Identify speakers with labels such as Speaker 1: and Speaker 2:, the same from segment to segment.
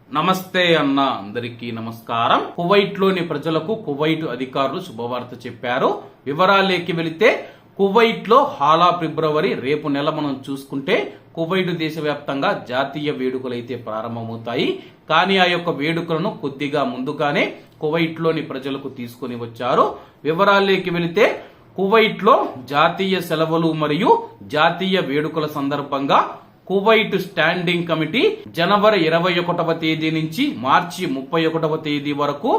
Speaker 1: నమస్తే అన్న, అందరికీ నమస్కారం. కువైట్ లోని ప్రజలకు కువైట్ అధికారులు శుభవార్త చెప్పారు. వివరాలేకి వెళితే కువైట్ లో హాలా ఫిబ్రవరి రేపు నెల మనం చూసుకుంటే కువైట్ దేశవ్యాప్తంగా జాతీయ వేడుకలు అయితే ప్రారంభమవుతాయి. కానీ ఆ యొక్క వేడుకలను కొద్దిగా ముందుగానే కువైట్ లోని ప్రజలకు తీసుకుని వచ్చారు. వివరాలేకి వెళితే కువైట్ లో జాతీయ సెలవులు మరియు జాతీయ వేడుకల సందర్భంగా కువైట్ స్టాండింగ్ కమిటీ జనవరి 21వ తేదీ నుంచి మార్చి 31వ తేదీ వరకు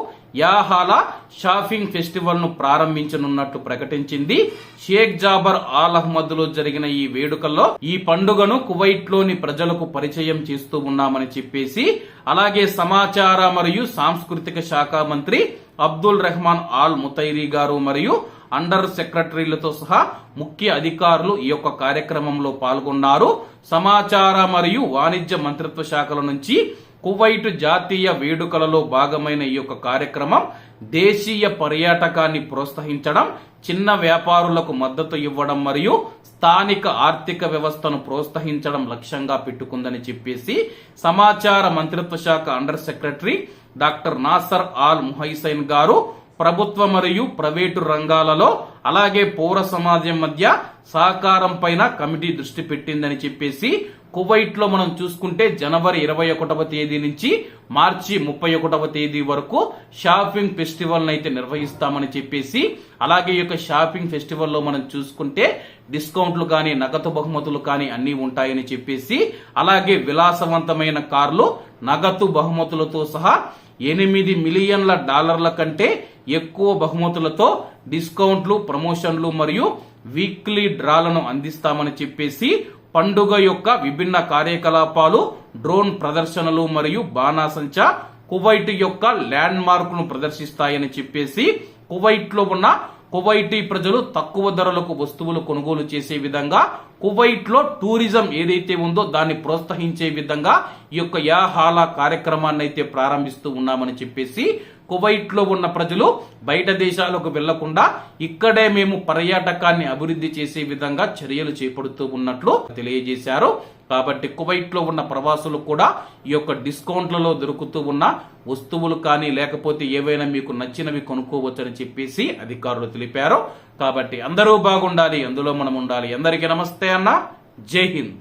Speaker 1: యాహాలా షాపింగ్ ఫెస్టివల్ ను ప్రారంభించనున్నట్లు ప్రకటించింది. షేక్ జాబర్ ఆల్ అహ్మద్ లో జరిగిన ఈ వేడుకల్లో ఈ పండుగను కువైట్ లోని ప్రజలకు పరిచయం చేస్తూ ఉన్నామని చెప్పేసి, అలాగే సమాచార మరియు సాంస్కృతిక శాఖ మంత్రి అబ్దుల్ రెహమాన్ ఆల్ ముతైరీ గారు మరియు అండర్ సెక్రటరీలతో సహా ముఖ్య అధికారులు ఈ యొక్క కార్యక్రమంలో పాల్గొన్నారు. సమాచార మరియు వాణిజ్య మంత్రిత్వ శాఖల నుంచి కువైట్ జాతీయ వేడుకలలో భాగమైన ఈ యొక్క కార్యక్రమం దేశీయ పర్యాటకాన్ని ప్రోత్సహించడం, చిన్న వ్యాపారులకు మద్దతు ఇవ్వడం మరియు స్థానిక ఆర్థిక వ్యవస్థను ప్రోత్సహించడం లక్ష్యంగా పెట్టుకుందని చెప్పేసి సమాచార మంత్రిత్వ శాఖ under secretary doctor Nassar all ముహైసైన్ గారు ప్రభుత్వ మరియు ప్రైవేటు రంగాలలో అలాగే పౌర సమాజం మధ్య సహకారం పైన కమిటీ దృష్టి పెట్టిందని చెప్పేసి, కువైట్ లో మనం చూసుకుంటే జనవరి 21వ తేదీ నుంచి మార్చి 31వ తేదీ వరకు షాపింగ్ ఫెస్టివల్ అయితే నిర్వహిస్తామని చెప్పేసి, అలాగే ఈ యొక్క షాపింగ్ ఫెస్టివల్ లో మనం చూసుకుంటే డిస్కౌంట్లు కానీ నగదు బహుమతులు కానీ అన్ని ఉంటాయని చెప్పేసి, అలాగే విలాసవంతమైన కార్లు నగదు బహుమతులతో సహా $8 మిలియన్ల కంటే ఎక్కువ బహుమతులతో డిస్కౌంట్లు, ప్రమోషన్లు మరియు వీక్లీ డ్రాలను అందిస్తామని చెప్పేసి, పండుగ యొక్క విభిన్న కార్యకలాపాలు, డ్రోన్ ప్రదర్శనలు మరియు బాణాసంచా కువైట్ యొక్క ల్యాండ్ మార్క్ ను ప్రదర్శిస్తాయని చెప్పేసి, కువైట్ లో ఉన్న కువైటీ ప్రజలు తక్కువ ధరలకు వస్తువులు కొనుగోలు చేసే విధంగా కువైట్ లో టూరిజం ఏదైతే ఉందో దాన్ని ప్రోత్సహించే విధంగా ఈ యొక్క యాహాలా కార్యక్రమాన్ని అయితే ప్రారంభిస్తూ ఉన్నామని చెప్పేసి, కువైట్ లో ఉన్న ప్రజలు బయట దేశాలకు వెళ్లకుండా ఇక్కడే మేము పర్యాటకాన్ని అభివృద్ధి చేసే విధంగా చర్యలు చేపడుతూ ఉన్నట్లు తెలియజేశారు. కాబట్టి కువైట్ లో ఉన్న ప్రవాసులు కూడా ఈ యొక్క డిస్కౌంట్లలో దొరుకుతూ ఉన్న వస్తువులు కానీ లేకపోతే ఏవైనా మీకు నచ్చినవి కొనుక్కోవచ్చని చెప్పేసి అధికారులు తెలిపారు. కాబట్టి అందరూ బాగుండాలి, అందులో మనం ఉండాలి. అందరికీ నమస్తే అన్న, జై హింద్.